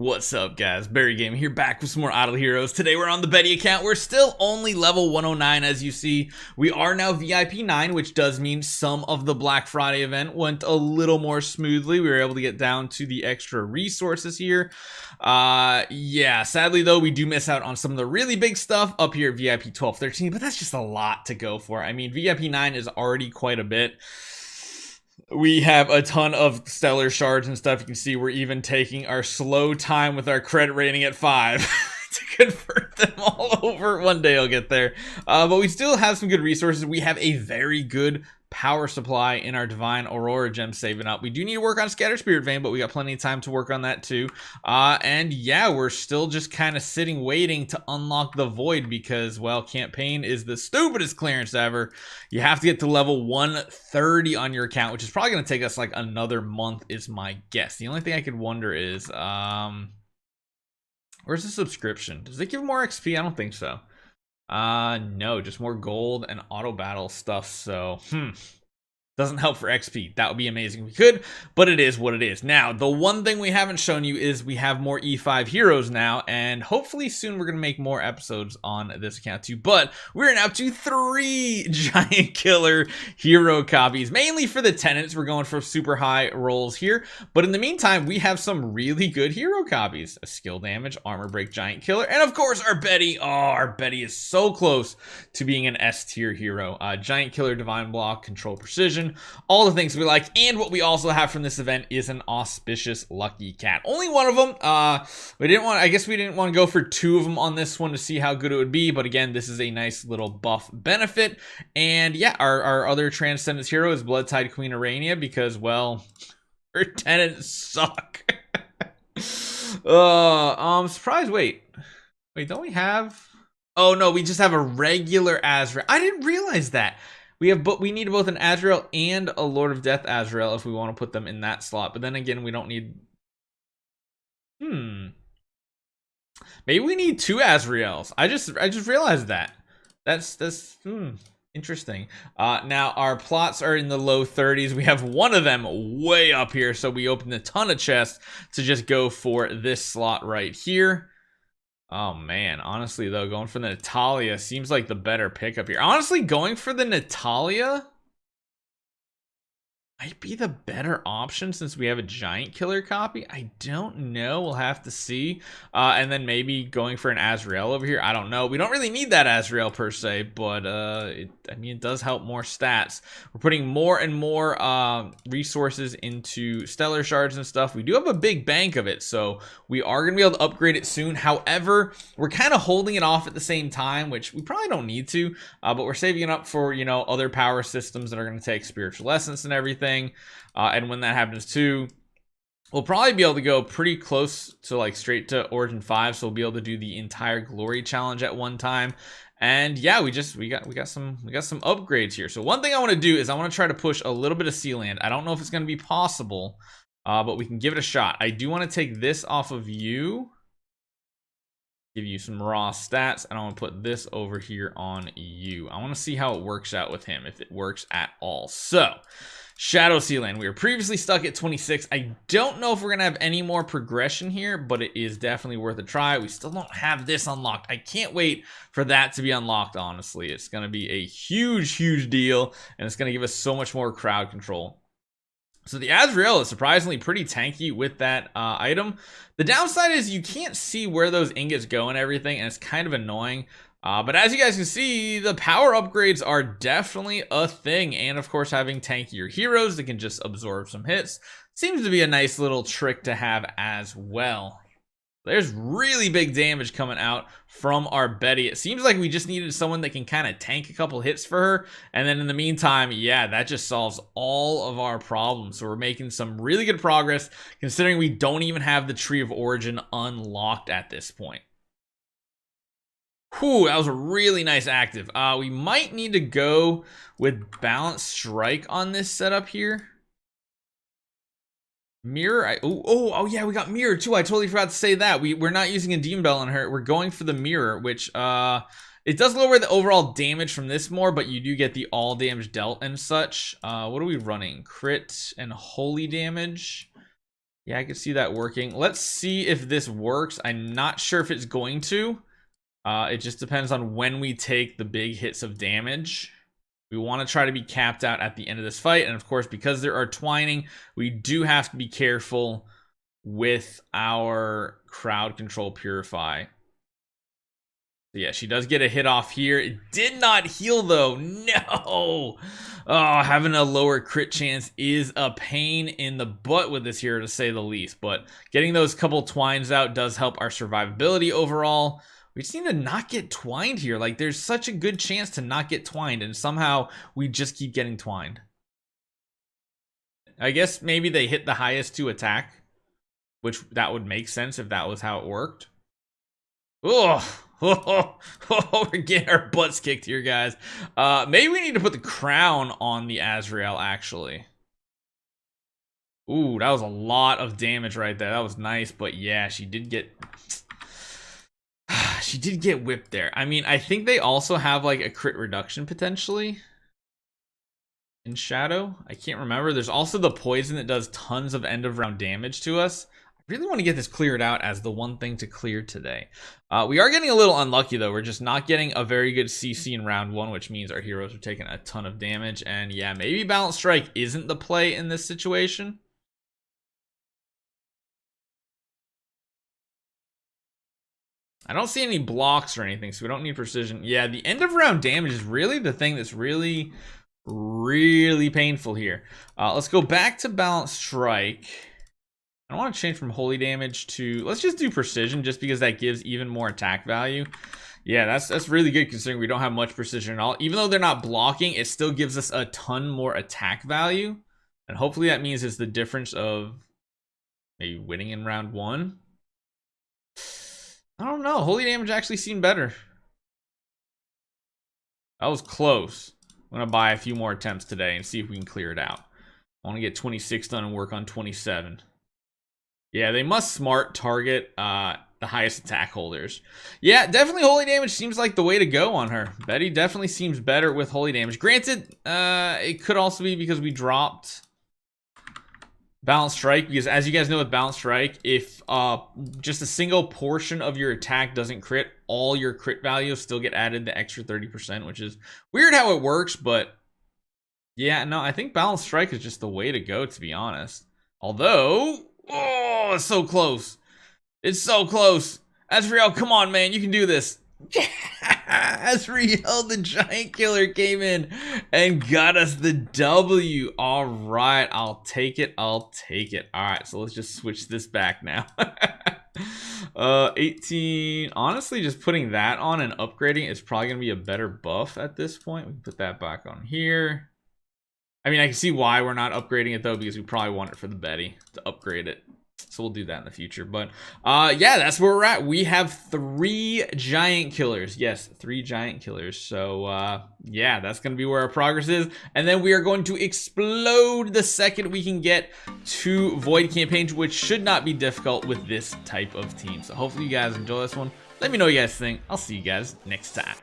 What's up, guys? Barry Gaming here, back with some more Idle Heroes. Today we're on the Betty account. We're still only level 109, as you see. We are now VIP 9, which does mean some of the Black Friday event went a little more smoothly. We were able to get down to the extra resources here. Yeah, sadly though, we do miss out on some of the really big stuff up here at VIP 12, 13, but that's just a lot to go for. I mean, VIP 9 is already quite a bit. We have a ton of stellar shards and stuff. You can see we're even taking our slow time with our credit rating at 5 to convert them all over. One day I'll get there. But we still have some good resources. We have a very good power supply in our Divine Aurora gem saving up. We do need to work on Scatter Spirit Vein, but we got plenty of time to work on that too. And yeah, we're still just kind of sitting waiting to unlock the Void because, well, campaign is the stupidest clearance ever. You have to get to level 130 on your account, which is probably going to take us like another month is my guess. The only thing I could wonder is, where's the subscription? Does it give more XP? I don't think so. No, just more gold and auto battle stuff. So, doesn't help for XP. That would be amazing if we could, but it is what it is. Now, the one thing we haven't shown you is we have more E5 heroes now, and hopefully soon we're going to make more episodes on this account too, but we're now up to 3 giant killer hero copies, mainly for the tenants. We're going for super high rolls here, but in the meantime, we have some really good hero copies. A skill damage, armor break giant killer, and of course our Betty. Oh, our Betty is so close to being an S tier hero. Giant killer, divine block, control precision, all the things we like. And what we also have from this event is an auspicious lucky cat. Only one of them. We didn't want to go for 2 of them on this one to see how good it would be, but again, this is a nice little buff benefit. And yeah, our other Transcendence hero is Bloodtide Queen Arania because, well, her tenants suck. I'm surprised. Wait, don't we have? Oh no, we just have a regular Azrael. I didn't realize that. We need both an Azrael and a Lord of Death Azrael if we want to put them in that slot. But then again, we don't need. Maybe we need 2 Azraels. I just realized that. That's interesting. Now our plots are in the low 30s. We have one of them way up here, so we opened a ton of chests to just go for this slot right here. Oh man, honestly though, going for the Natalia seems like the better pickup here. Honestly, going for the Natalia might be the better option since we have a giant killer copy. I don't know. We'll have to see. And then maybe going for an Azrael over here. I don't know. We don't really need that Azrael per se, but I mean, it does help more stats. We're putting more and more resources into stellar shards and stuff. We do have a big bank of it, so we are going to be able to upgrade it soon. However, we're kind of holding it off at the same time, which we probably don't need to, but we're saving it up for, you know, other power systems that are going to take spiritual essence and everything. And when that happens too, we'll probably be able to go pretty close to like straight to Origin 5, so we'll be able to do the entire glory challenge at one time. And yeah, we got some upgrades here. So one thing I want to do is I want to try to push a little bit of Sealand. I don't know if it's going to be possible, but we can give it a shot. I do want to take this off of you, give you some raw stats, and I want to put this over here on you. I want to see how it works out with him, if it works at all. So Shadow Sealand, we were previously stuck at 26. I don't know if we're gonna have any more progression here, but it is definitely worth a try. We still don't have this unlocked. I can't wait for that to be unlocked, honestly. It's gonna be a huge deal, and it's gonna give us so much more crowd control. So the Azrael is surprisingly pretty tanky with that item. The downside is you can't see where those ingots go and everything, and it's kind of annoying. But as you guys can see, the power upgrades are definitely a thing. And of course, having tankier heroes that can just absorb some hits seems to be a nice little trick to have as well. There's really big damage coming out from our Betty. It seems like we just needed someone that can kind of tank a couple hits for her. And then in the meantime, yeah, that just solves all of our problems. So we're making some really good progress considering we don't even have the Tree of Origin unlocked at this point. Whew, that was a really nice active. We might need to go with Balanced Strike on this setup here. Mirror. Oh yeah, we got Mirror too. I totally forgot to say that. We're not using a Demon Bell on her. We're going for the Mirror, which it does lower the overall damage from this more, but you do get the all damage dealt and such. What are we running? Crit and holy damage. Yeah, I could see that working. Let's see if this works. I'm not sure if it's going to. It just depends on when we take the big hits of damage. We want to try to be capped out at the end of this fight. And of course, because there are twining, we do have to be careful with our crowd control purify. So yeah, she does get a hit off here. It did not heal though. No. Oh, having a lower crit chance is a pain in the butt with this hero, to say the least. But getting those couple twines out does help our survivability overall. We just need to not get twined here. Like, there's such a good chance to not get twined, and somehow we just keep getting twined. I guess maybe they hit the highest to attack, which that would make sense if that was how it worked. Ugh. We're getting our butts kicked here, guys. Maybe we need to put the crown on the Azrael, actually. Ooh, that was a lot of damage right there. That was nice, but yeah, she did get... she did get whipped there. I mean, I think they also have like a crit reduction potentially in Shadow. I can't remember. There's also the poison that does tons of end of round damage to us. I really want to get this cleared out as the one thing to clear today. We are getting a little unlucky though. We're just not getting a very good CC in round 1, which means our heroes are taking a ton of damage. And yeah, maybe Balanced Strike isn't the play in this situation. I don't see any blocks or anything, so we don't need precision. Yeah, the end of round damage is really the thing that's really painful here. Let's go back to Balanced Strike. I want to change from holy damage to, let's just do precision, just because that gives even more attack value. Yeah, that's really good considering we don't have much precision at all. Even though they're not blocking, it still gives us a ton more attack value. And hopefully that means it's the difference of maybe winning in round 1. I don't know. Holy damage actually seemed better. That was close. I'm going to buy a few more attempts today and see if we can clear it out. I want to get 26 done and work on 27. Yeah, they must smart target the highest attack holders. Yeah, definitely holy damage seems like the way to go on her. Betty definitely seems better with holy damage. Granted, it could also be because we dropped Balanced Strike, because as you guys know with Balanced Strike, if just a single portion of your attack doesn't crit, all your crit values still get added the extra 30%, which is weird how it works, but yeah, no, I think Balanced Strike is just the way to go, to be honest. Although, oh, it's so close. It's so close. Azrael, come on, man, you can do this. Azrael, the giant killer, came in and got us the W. All right, I'll take it. I'll take it. All right, so let's just switch this back now. 18. Honestly, just putting that on and upgrading is probably gonna be a better buff at this point. We can put that back on here. I mean, I can see why we're not upgrading it though, because we probably want it for the Betty to upgrade it. So we'll do that in the future. But yeah, that's where we're at. We have 3 giant killers. Yes, 3 giant killers. So yeah, that's going to be where our progress is. And then we are going to explode the second we can get 2 void campaigns, which should not be difficult with this type of team. So hopefully you guys enjoy this one. Let me know what you guys think. I'll see you guys next time.